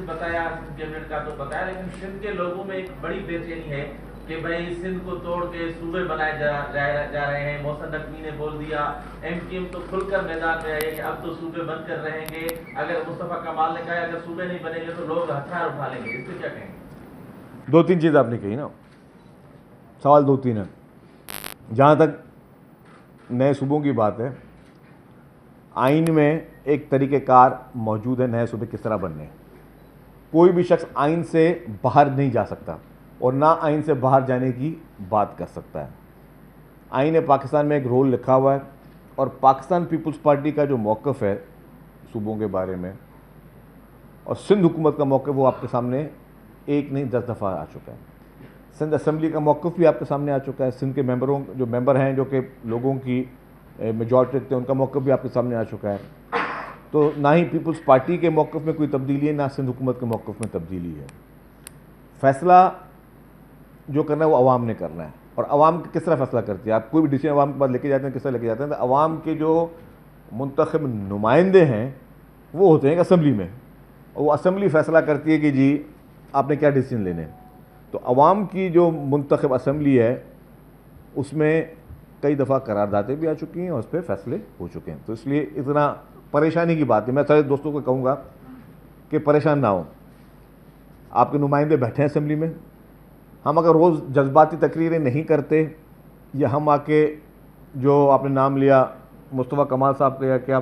बताया सिंध कैबिनेट का तो बताया, लेकिन सिंध के लोगों में एक बड़ी बेचैनी है कि भाई सिंध को तोड़ के सूबे बनाए जा रहे हैं। मोहसिन नकवी ने बोल दिया, एमटीएम तो खुलकर मैदान में आई कि अब तो सूबे बनकर रहेंगे। अगर मुस्तफा कमाल ने कहा अगर सूबे नहीं बनेंगे तो लोग हथियार उठा लेंगे, इससे क्या कहेंगे? दो तीन चीज़ आपने कही ना, सवाल दो तीन है। जहाँ तक नए सूबों की बात है, आइन में एक तरीक़ेकार मौजूद है नए सूबे किस तरह बनने। कोई भी शख्स आइन से बाहर नहीं जा सकता और ना आइन से बाहर जाने की बात कर सकता है। आइन पाकिस्तान में एक रोल लिखा हुआ है और पाकिस्तान पीपल्स पार्टी का जो मौक़िफ़ है सूबों के बारे में और सिंध हुकूमत का मौक़िफ़, वो आपके सामने एक नहीं 10 दफ़ा आ चुका है। सिंध असम्बली का मौक़िफ़ भी आपके सामने आ चुका है। सिंध के मेंबर हैं जो कि लोगों की मेजॉरिटी रखते हैं, उनका मौक़िफ़ भी आपके सामने आ चुका है। तो ना ही पीपल्स पार्टी के मौक़िफ़ में कोई तब्दीली है, ना सिंध हुकूमत के मौक़िफ़ में तब्दीली है। फ़ैसला जो करना है वो अवाम ने करना है। और अवाम किस तरह फ़ैसला करती है? आप कोई भी डिसीजन अवाम के पास लेके जाते हैं, किस तरह लेके जाते हैं? तो अवाम के जो मुंतखब नुमाइंदे हैं वो होते हैं असम्बली में, और वो असम्बली फ़ैसला करती है कि जी आपने क्या डिसीजन लेने हैं। तो अवाम की जो मुंतखब असम्बली है उसमें कई दफ़ा करारदादें भी आ चुकी हैं और उस पर फैसले हो चुके हैं। तो इसलिए इतना परेशानी की बात है। मैं सारे दोस्तों को कहूँगा कि परेशान ना हो। आपके नुमाइंदे बैठे हैं असम्बली में, हम अगर रोज़ जज्बाती तकरीरें नहीं करते या हम आके जो आपने नाम लिया मुस्तफ़ा कमाल साहब का या क्या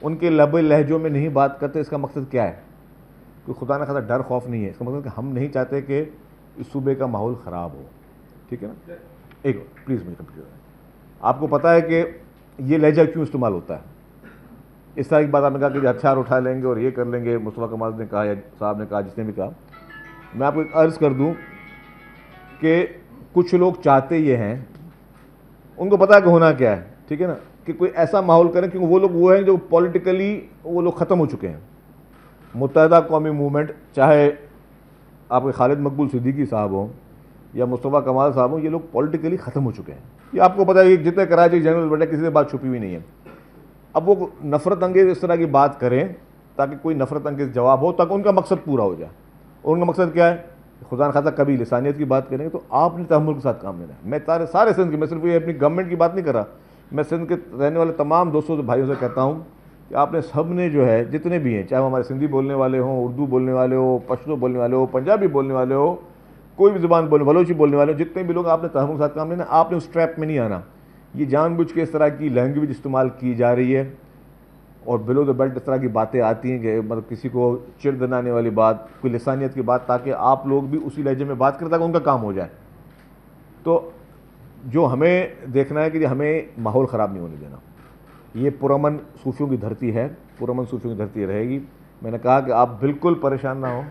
उनके लबे लहजों में नहीं बात करते, इसका मकसद क्या है? कोई खुदा न खासा डर खौफ नहीं है। इसका मतलब कि हम नहीं चाहते कि इस सूबे का माहौल ख़राब हो। ठीक है ना? एक प्लीज़ मुझे कंप्लीट करें। आपको पता है कि ये लहजा क्यों इस्तेमाल होता है? इस तरह की बात आपने कहा कि हथियार उठा लेंगे और ये कर लेंगे, मुस्तफ़ा कमाल ने कहा या साहब ने कहा, जिसने भी कहा। मैं आपको एक अर्ज़ कर दूँ कि कुछ लोग चाहते ये हैं, उनको पता है कि होना क्या है, ठीक है ना, कि कोई ऐसा माहौल करें, क्योंकि वो लोग वो हैं जो पॉलिटिकली वो लोग ख़त्म हो चुके हैं। मुत्तहदा कौमी मूवमेंट, चाहे आपके खालिद मकबूल सिद्दीकी साहब हों या मुस्तफ़ा कमाल साहब हों, ये लोग पॉलिटिकली ख़त्म हो चुके हैं। ये आपको पता है कि जितने कराची जनरल बैठे किसी से बात छुपी हुई नहीं है। अब वो नफ़रत अंगेज़ इस तरह की बात करें ताकि कोई नफ़रत अंगेज़ जवाब हो, ताकि उनका मकसद पूरा हो जाए। और उनका मकसद क्या है? खुदा न खासा कभी लिसानियत की बात करेंगे तो आपने तहम्मुल के साथ काम लेना है। मैं सारे सिंध की, मैं सिर्फ ये अपनी गवर्नमेंट की बात नहीं कर रहा, मैं सिंध के रहने वाले तमाम दोस्तों भाइयों से कहता हूँ कि आपने सब ने जो है, जितने भी हैं, चाहे वो हमारे सिंधी बोलने वाले हों, उर्दू बोलने वाले हो, पश्तो बोलने वाले हो, पंजाबी बोलने वाले हो, कोई भी ज़ुबान बोलने, बलोची बोलने वाले हो, जितने भी लोग, आपने तहम्मुल के साथ काम लेना। आपने उस ट्रैप में नहीं आना। ये जानबूझ के इस तरह की लैंग्वेज इस्तेमाल की जा रही है और बिलो द बेल्ट इस तरह की बातें आती हैं कि मतलब किसी को चिढ़ दिलाने वाली बात, कोई लिसानियत की बात, ताकि आप लोग भी उसी लहजे में बात करें ताकि उनका काम हो जाए। तो जो हमें देखना है कि हमें माहौल ख़राब नहीं होने देना। ये पुरअमन सूफियों की धरती है, पुरअमन सूफियों की धरती रहेगी। मैंने कहा कि आप बिल्कुल परेशान ना हो।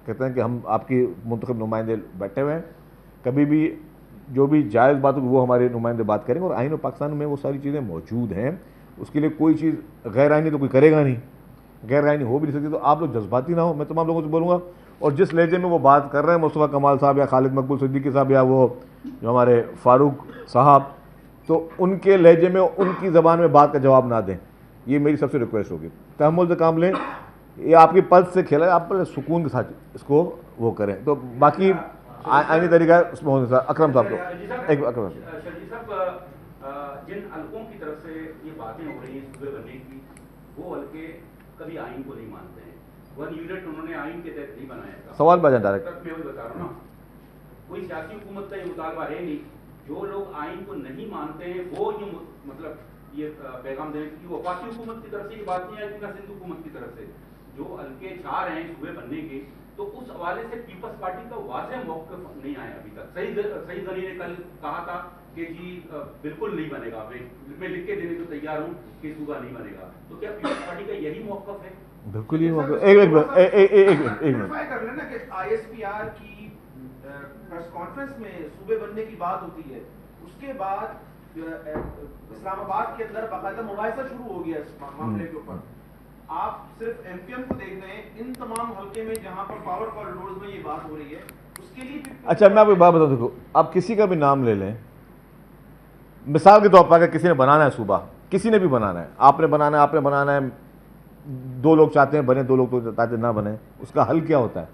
कहते हैं कि हम आपकी मुंतखब नुमाइंदे बैठे हुए हैं, कभी भी जो भी जायज़ बात हो वो हमारे नुमाइंदे बात करेंगे। और आइन पाकिस्तान में वो सारी चीज़ें मौजूद हैं। उसके लिए कोई चीज़ गैर आइनी तो कोई करेगा नहीं, गैर आइनी हो भी नहीं सकती। तो आप लोग जज्बाती ना हो। मैं तमाम लोगों से बोलूँगा, और जिस लहजे में वो बात कर रहे हैं मुस्तफ़ा कमाल साहब या खालिद मकबूल सिद्दीकी साहब या वो जो हमारे फारूक साहब, तो उनके लहजे में, उनकी ज़बान में बात का जवाब ना दें। ये मेरी सबसे रिक्वेस्ट होगी। तहम्मुल से काम लें। ये आपकी पल्स से खेला है, आप पहले सुकून के साथ इसको वो करें। तो बाकी आइनी तरीका उसमें होने से अकरम साहब को एक अकरम जिन हल्कों की तरफ से ये बातें हो रही हैं सूबे बनने की, वो हल्के कभी आइन को नहीं मानते हैं। 1 यूनिट उन्होंने आइन के तहत नहीं बनाया था। सवाल बजा डायरेक्ट, मैं वही बता रहा हूँ ना, कोई सियासी हुकूमत का ये मुतालबा है नहीं। जो लोग आइन को नहीं मानते हैं वो ये मतलब ये पैगाम दें कि वफाकी हुकूमत की तरफ से ये बात नहीं आई थी, ना सिंध हुकूमत की तरफ से। जो हल्के 4 हैं सूबे बनने के, तो उस हवाले से पीपल्स पार्टी का वाज़ेह मौक़िफ़ नहीं आया अभी तक। सही जनी ने कल कहा था कि जी बिल्कुल नहीं बनेगा, मैं लिख के देने को तैयार हूँ कि सूबा नहीं बनेगा। तो क्या पीपल्स पार्टी का यही मौक़िफ़ है? बिल्कुल ही एक मिनट कर लेना कि ISPR की प्रेस कॉन्फ्रेंस में सूबे बनने की बात होती है, उसके बाद इस्लामाबाद के अंदर बाकायदा मुबाहिसा शुरू हो गया इस मामले के ऊपर। आप सिर्फ MPM को देख रहे हैं, इन तमाम हल्के में जहां पर पावर कॉरिडोर्स में ये बात हो रही है, उसके लिए भी अच्छा मैं आपको बात बता दूँ। आप किसी का भी नाम ले लें, मिसाल के तौर पर अगर किसी ने बनाना है सूबा, किसी ने भी बनाना है, आपने बनाना है, 2 लोग चाहते हैं बने, 2 लोग तो चाहते ना बने, उसका हल क्या होता है?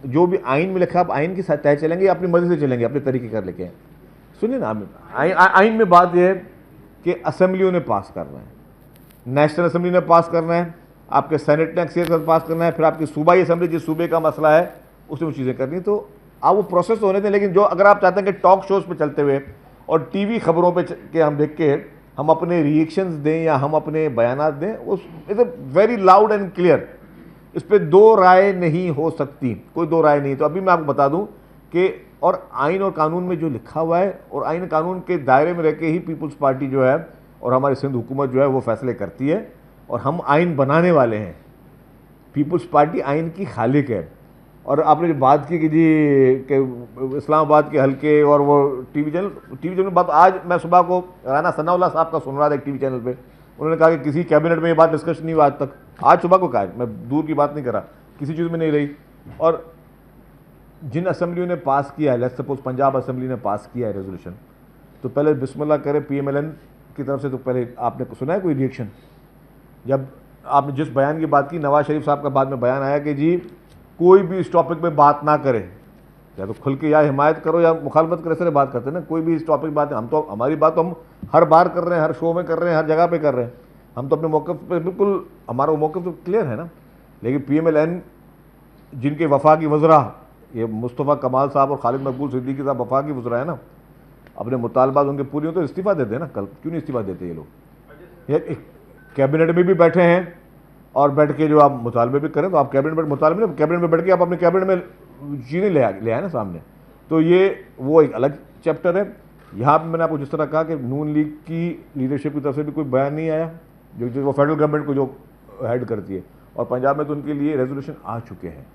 जो भी आइन में लिखा, आप आइन के साथ तय चलेंगे या अपनी मर्जी से चलेंगे, अपने तरीके कर लेके? सुनिए ना, आइन में बात यह है कि असेंबलियों ने पास करना है, नेशनल असेंबली ने पास करना है, आपके सेनेट ने अक्सर पास करना है, फिर आपकी सूबाई असेंबली जिस सूबे का मसला है उसमें वो चीज़ें करनी है। तो आप वो प्रोसेस तो होने दें, लेकिन जो अगर आप चाहते हैं कि टॉक शोज़ पे चलते हुए और टीवी खबरों पे के हम देख के हम अपने रिएक्शंस दें या हम अपने बयानात दें, उस it's very loud and clear, इस पर 2 राय नहीं हो सकती, कोई 2 राय नहीं। तो अभी मैं आपको बता दूं कि और आइन और कानून में जो लिखा हुआ है और आइन कानून के दायरे में रह के ही पीपल्स पार्टी जो है और हमारी सिंध हुकूमत जो है वो फैसले करती है, और हम आइन बनाने वाले हैं। पीपल्स पार्टी आइन की खालिक है। और आपने जो बात की कि जी कि इस्लामाबाद के हल्के और वो टीवी चैनल बात, आज मैं सुबह को राना सनाउल्लाह साहब का सुन रहा था एक टीवी चैनल पे, उन्होंने कहा कि किसी कैबिनेट में ये बात डिस्कस नहीं हुआ आज तक। आज सुबह को कहा, मैं दूर की बात नहीं कर रहा, किसी चीज़ में नहीं रही। और जिन असेंबलियों ने पास किया है, लेट्स सपोज पंजाब असेंबली ने पास किया है रेजोल्यूशन, तो पहले बिस्मिल्लाह करे PMLN की तरफ से। तो पहले आपने सुना है कोई रिएक्शन? जब आपने जिस बयान की बात की, नवाज शरीफ साहब का बाद में बयान आया कि जी कोई भी इस टॉपिक पे बात ना करे, या तो खुल के या हिमायत करो या मुखालफत करे, ऐसे बात करते हैं ना, कोई भी इस टॉपिक पे बात, हम तो हमारी बात तो हम हर बार कर रहे हैं, हर शो में कर रहे हैं, हर जगह पे कर रहे हैं, हम तो अपने मौक़िफ़ पे बिल्कुल, हमारा मौक़िफ़ तो क्लियर है ना। लेकिन PMLN जिनके वफाकी वज़रा, ये मुस्तफ़ा कमाल साहब और खालिद मकबूल सिद्दीकी साहब वफाकी वज़रा है ना, अपने मुतालबात उनके पूरी हो तो इस्तीफ़ा देते हैं ना। कल क्यों नहीं इस्तीफ़ा देते ये लोग? ये कैबिनेट में भी बैठे हैं और बैठ के जो आप मुतालबे भी करें, तो आप कैबिनेट में मुतालबे में कैबिनेट में बैठ के आप अपने कैबिनेट में चीज़ें ले आए ना सामने। तो ये वो एक अलग चैप्टर है। यहाँ पे मैंने आपको जिस तरह कहा कि नून लीग की लीडरशिप की तरफ से भी कोई बयान नहीं आया, जो वो फेडरल गवर्नमेंट को जो हेड करती है, और पंजाब में तो उनके लिए रेजोल्यूशन आ चुके हैं।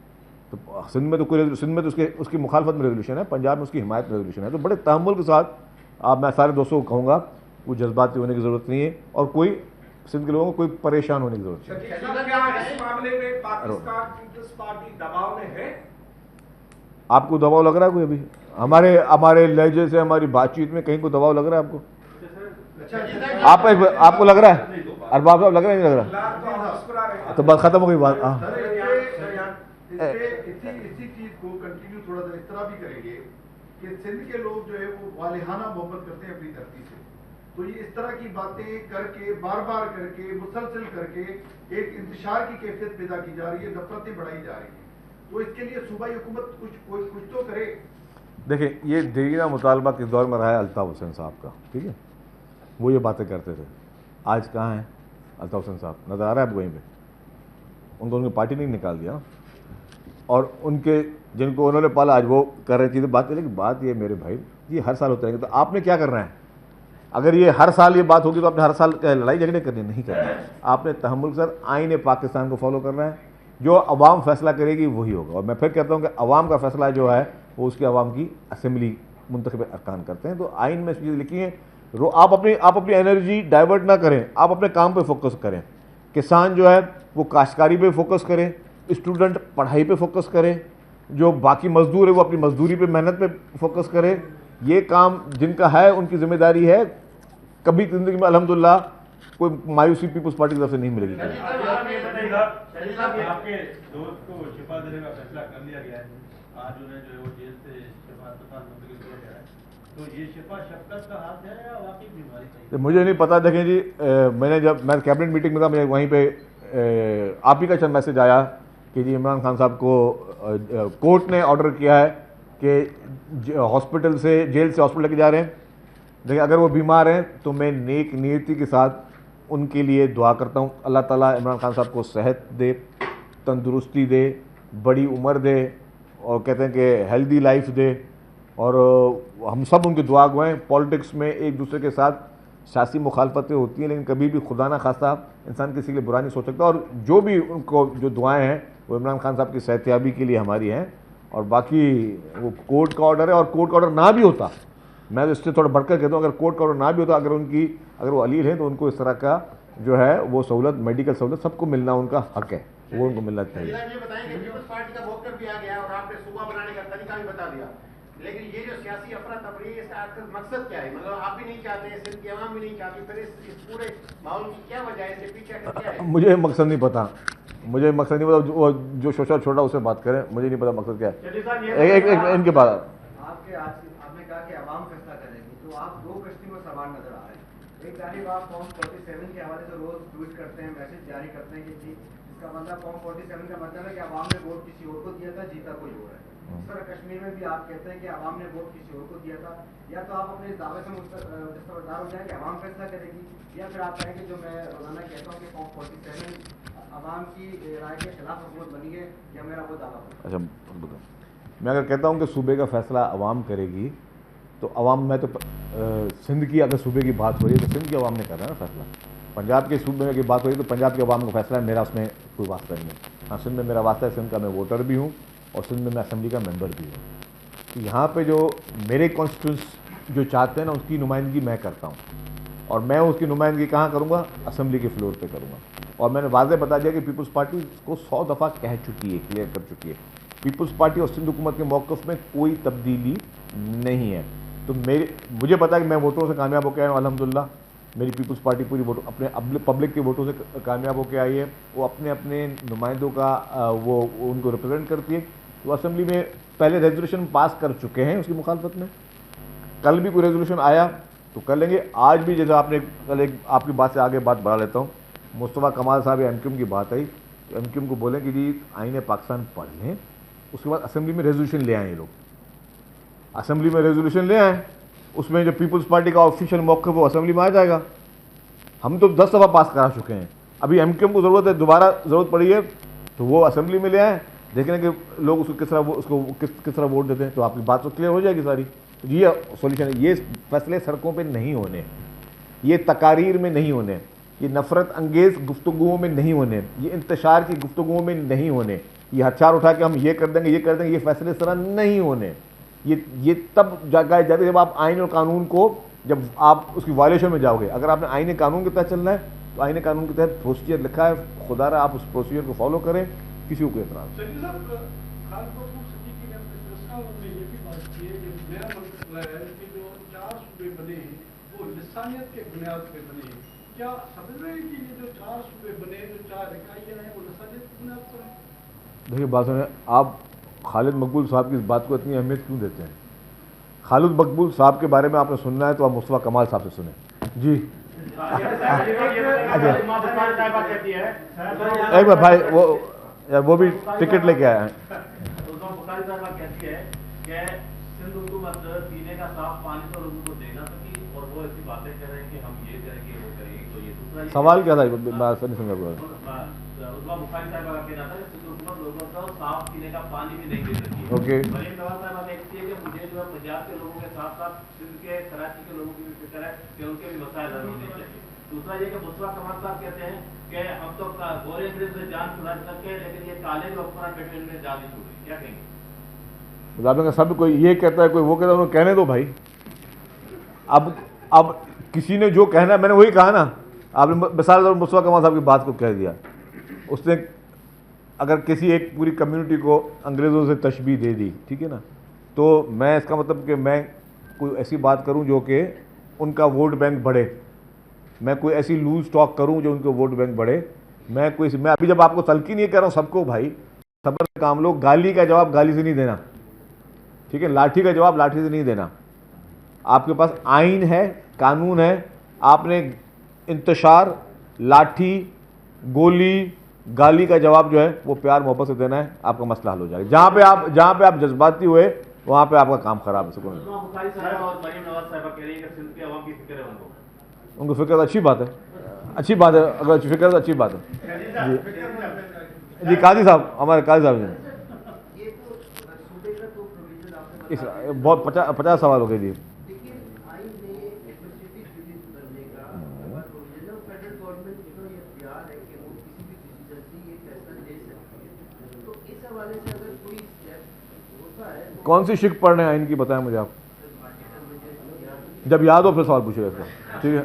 तो सिंध में तो कोई, सिंध में तो उसकी मुखालफत में रेजोल्यूशन है, पंजाब में उसकी हिमायत में रेजोल्यूशन है। तो बड़े तहम्मुल के साथ आप, मैं सारे दोस्तों को कहूँगा, कोई जज्बाती होने की ज़रूरत नहीं है और कोई सिंध के लोगों को कोई परेशान होने की जरूरत नहीं। इस मामले में पाकिस्तान पीपल्स पार्टी दबाव में है? आपको दबाव लग रहा है कोई? अभी हमारे लहजे से, हमारी बातचीत में कहीं को दबाव लग रहा है आपको? आपको लग रहा है? अरबाब साहब लग रहा है, नहीं लग रहा? तो बात खत्म हो गई बात। इसी चीज को कंटिन्यू थोड़ा सा इस तरह भी करेंगे कि सिंध के लोग जो है वो वालिहाना मोहब्बत करते हैं अपनी धरती से, तो ये इस तरह की बातें करके, बार बार करके, मुसलसल करके एक इंतशार की कैफियत पैदा की जा रही है, नफरतें बढ़ाई जा रही है। तो इसके लिए सूबाई हुकूमत कुछ तो करे। देखिए, ये देरीना मुतालबा किस दौर में रहा है अल्ताफ हुसैन साहब का, ठीक है, वो ये बातें करते थे। आज कहाँ हैं अल्ताफ हुसैन साहब? नजर आ रहा है आपको वहीं पे? उनको उनकी पार्टी नहीं निकाल दिया, और उनके जिनको उन्होंने पाला आज वो कर रहे चीज़ें बात। लेकिन बात ये मेरे भाई, ये हर साल होते रहेंगे, तो आपने क्या करना है? अगर ये हर साल ये बात होगी तो आपने हर साल लड़ाई झगड़े करनी नहीं करना। आपने तहम्मुल के साथ आईन पाकिस्तान को फॉलो करना है। जो अवाम फैसला करेगी वही होगा। और मैं फिर कहता हूँ कि अवाम का फैसला जो है वो उसके अवाम की असेंबली मुंतखब अरकान करते हैं। तो आइन में चीज़ें लिखी हैं, आप अपनी एनर्जी डाइवर्ट ना करें, आप अपने काम पे फोकस करें। किसान जो है वो काश्तकारी पे फोकस करें, स्टूडेंट पढ़ाई पे फोकस करें, जो बाकी मजदूर है वो अपनी मजदूरी पे, मेहनत पे फोकस करें। ये काम जिनका है उनकी जिम्मेदारी है। कभी ज़िंदगी में अल्हम्दुलिल्लाह कोई मायूसी पीपल्स पार्टी की तरफ से नहीं मिलेगी। आपके दोस्त को शिफा देने का फैसला कर लिया गया है, आज उन्हें जो है वो जेल से शिफा मुंतकिल किया गया है, तो ये शिफा शफकत का हाथ है या वाकई बीमारी सही? मुझे नहीं पता। देखें जी, मैं कैबिनेट मीटिंग में था, मैं वहीं पे आप ही का चंद मैसेज आया कि जी इमरान खान साहब को कोर्ट ने ऑर्डर किया है कि हॉस्पिटल से, जेल से हॉस्पिटल लेके जा रहे हैं। देखिए, अगर वो बीमार हैं तो मैं नेक नीयती के साथ उनके लिए दुआ करता हूँ। अल्लाह ताला इमरान खान साहब को सेहत दे, तंदुरुस्ती दे, बड़ी उम्र दे, और कहते हैं कि हेल्दी लाइफ दे। और हम सब उनकी दुआ गवाएं। पॉलिटिक्स में एक दूसरे के साथ सियासी मुखालफतें होती हैं, लेकिन कभी भी खुदा ना खास्ता इंसान किसी के लिए बुरा नहीं सोच सकता। और जो भी उनको जो दुआएं हैं वो इमरान खान साहब की सेहतयाबी के लिए हमारी हैं। और बाकी वो कोर्ट का ऑर्डर है, और कोर्ट का ऑर्डर ना भी होता, मैं तो इससे थोड़ा बढ़कर कहता हूँ, अगर कोर्ट का ऑर्डर ना भी होता, अगर वो अलील है तो उनको इस तरह का जो है वो सहूलत, मेडिकल सहूलत सबको मिलना उनका हक है, वो उनको मिलना चाहिए। ये बताएंगे पीपल्स पार्टी का वोकर भी आ गया और आपने सूबा बनाने का तरीका भी बता दिया। लेकिन ये जो सियासी अफरा तफरी है, इसका आखिर मकसद क्या है? मतलब आप भी नहीं चाहते, सिंध की आवाम भी नहीं चाहती, फिर इस पूरे माहौल की क्या वजह है? इसके पीछे आखिर क्या है? मुझे मकसद नहीं पता, मुझे मकसद नहीं पता। वो जो शोशा छोटा उससे बात करें, मुझे नहीं पता मकसद क्या है। एक इनके बाद आपके आपने कहा कि आवाम फैसला करेगी, तो आप दो कश्ती में सवार नजर आ रहे हैं। एक तारीफ आप फॉर्म 47 के हवाले से रोज ट्वीट करते हैं, मैसेज जारी करते हैं कि जी इसका मतलब फॉर्म 47 का मतलब है कि आवाम ने वोट किसी और को दिया था, जीता कोई और है। इस तरह कश्मीर में भी आप कहते हैं कि आवाम ने वोट किसी और को दिया था। या तो आप अपने इस दावे से मुस्तरदार हो जाए कि आवाम फैसला करेगी, या फिर आप कहेंगे जो मैं रोजाना कहता हूँ कि फॉर्म 47 आवाम की राय के खिलाफ हुकूमत बनी है, या मेरा वो दावा है। अच्छा बताओ, मैं अगर कहता हूँ कि सूबे का फैसला आवाम करेगी, तो आवाम में तो सिंध की अगर सूबे की बात हो रही है तो सिंध की आवाम ने करा है ना फैसला। पंजाब के सूबे की बात हो रही है तो पंजाब की आवाम का फैसला है, मेरा उसमें कोई वास्ता नहीं है। हाँ, सिंध में मेरा वास्ता है, सिंध का मैं वोटर भी हूँ और सिंध में मैं असेंबली का मेंबर भी हूँ। तो यहाँ पे जो मेरे कॉन्स्टिट्यूंस जो चाहते हैं ना, उसकी नुमाइंदगी मैं करता हूँ, और मैं उसकी नुमाइंदगी कहाँ करूँगा? असेंबली के फ्लोर पे करूँगा। और मैंने वाज़ेह बता दिया कि पीपल्स पार्टी को 100 दफ़ा कह चुकी है, क्लियर कर चुकी है, पीपल्स पार्टी और सिंध हुकूमत के मौक़िफ़ में कोई तब्दीली नहीं है। तो मुझे पता है कि मैं वोटों से कामयाब होकर आया हूँ, अल्हम्दुलिल्लाह। मेरी पीपल्स पार्टी पूरी वोट अपने पब्लिक के वोटों से कामयाब होकर आई है। वो अपने अपने नुमाइंदों का वो उनको रिप्रेजेंट करती है। तो असेंबली में पहले रेजोल्यूशन पास कर चुके हैं उसकी मुखालफत में, कल भी कोई रेजोल्यूशन आया तो कर लेंगे। आज भी जैसे आपने कल एक आपकी बात से आगे बात बढ़ा लेता हूँ, मुस्तफ़ा कमाल साहब या एमक्यूएम की बात आई, तो एमक्यूएम को बोलें कि जी आईन पाकिस्तान पढ़ लें, उसके बाद असेंबली में रेजोल्यूशन ले आए। ये लोग असेंबली में रेजोल्यूशन ले आए, उसमें जो पीपल्स पार्टी का ऑफिशियल मौक़िफ़ वो असेंबली में आ जाएगा। हम तो 10 दफ़ा पास करा चुके हैं, अभी एमक्यूएम को ज़रूरत है, दोबारा ज़रूरत पड़ी है तो वो असेंबली में ले आए, देखें कि लोग उसको किस तरह वोट देते हैं, तो आपकी बात तो क्लियर हो जाएगी सारी। ये सॉल्यूशन है। ये फैसले सड़कों पे नहीं होने, ये तकारीर में नहीं होने, ये नफ़रत अंगेज़ गुफ्तगुओं में नहीं होने, ये इंतशार की गुफ्तगुओं में नहीं होने, ये हथियार उठा के हम ये कर देंगे ये कर देंगे, ये फैसले इस तरह नहीं होने। ये तब जगाए जाते हैं जब आप आइन और कानून को, जब आप उसकी वायलेशन में जाओगे। अगर आपने आइन कानून के तहत चलना है तो आइन कानून के तहत प्रोसीजर लिखा है, खुदारा आप उस प्रोसीजर को फॉलो करें, किसी को कोई एतराज़ लिसानियत के बुनियाद पे बने। क्या समझ रहे हैं कि ये जो 4 सूबे बने, जो 4 इकाइयां हैं, वो लिसानियत की बुनियाद पर है? देखिए बात सुनिए, आप खालिद मकबूल साहब की इस बात को इतनी अहमियत क्यों देते हैं? खालिद मकबूल साहब के बारे में आपने सुनना है तो आप मुस्तफ़ा कमाल साहब से सुने जी। एक बार भाई वो भी टिकट लेके आए हैं। सिंध हुकूमत पीने का साफ पानी तो लोगों को देना सकी, और वो ऐसी बातें कर रहे हैं कि हम ये करेंगे वो करेंगे। तो ये दूसरा सवाल क्या था? मैं नहीं समझा। उस्मा बुखारी साहब का कहना था कि सिंध हुकूमत लोगों को साफ पीने का पानी भी नहीं दे सकती। ओके, मरीम नवाज साहब ने कहती है कि मुझे जो है पंजाब के लोगों के साथ साथ सिंध के कराची के लोगों की भी फिक्र है कि उनके भी मसाइल हल होने चाहिए। दूसरा ये कि मुस्तफा कमाल साहब कहते हैं कि हम तो गोरे अंग्रेज से जान छुड़ा सके, लेकिन ये काले जो अफसरान बैठे उनमें जान नहीं छुड़ी। क्या कहेंगे? सब कोई ये कहता है, कोई वो कहता है, उन्हें कहने दो भाई। अब किसी ने जो कहना, मैंने वही कहा ना, आपने मिसाल मुस्तफा कमाल साहब की बात को कह दिया। उसने अगर किसी एक पूरी कम्युनिटी को अंग्रेज़ों से तशबीह दे दी, ठीक है ना, तो मैं इसका मतलब कि मैं कोई ऐसी बात करूं जो कि उनका वोट बैंक बढ़े, मैं कोई ऐसी लूज टॉक करूं जो उनका वोट बैंक बढ़े, मैं अभी जब आपको तलकी नहीं कर रहा हूं सबको, भाई सब्र से काम लो। गाली का जवाब गाली से नहीं देना, ठीक है? लाठी का जवाब लाठी से नहीं देना। आपके पास आइन है, कानून है, आपने इंतशार, लाठी, गोली, गाली का जवाब जो है वो प्यार मोहब्बत से देना है, आपका मसला हल हो जाएगा। जहाँ पे आप जज्बाती हुए वहाँ पे आपका काम खराब है। उनको फिक्र अच्छी बात है, अच्छी बात है, अगर फिक्र तो अच्छी बात है जी। काजी साहब, हमारे काजी साहब जी, इस बहुत 50 सवाल हो गए जी। कौन सी शिक पढ़ रहे हैं आइन की, बताएं मुझे आप। जब याद हो फिर सवाल पूछिएगा इसका, ठीक है?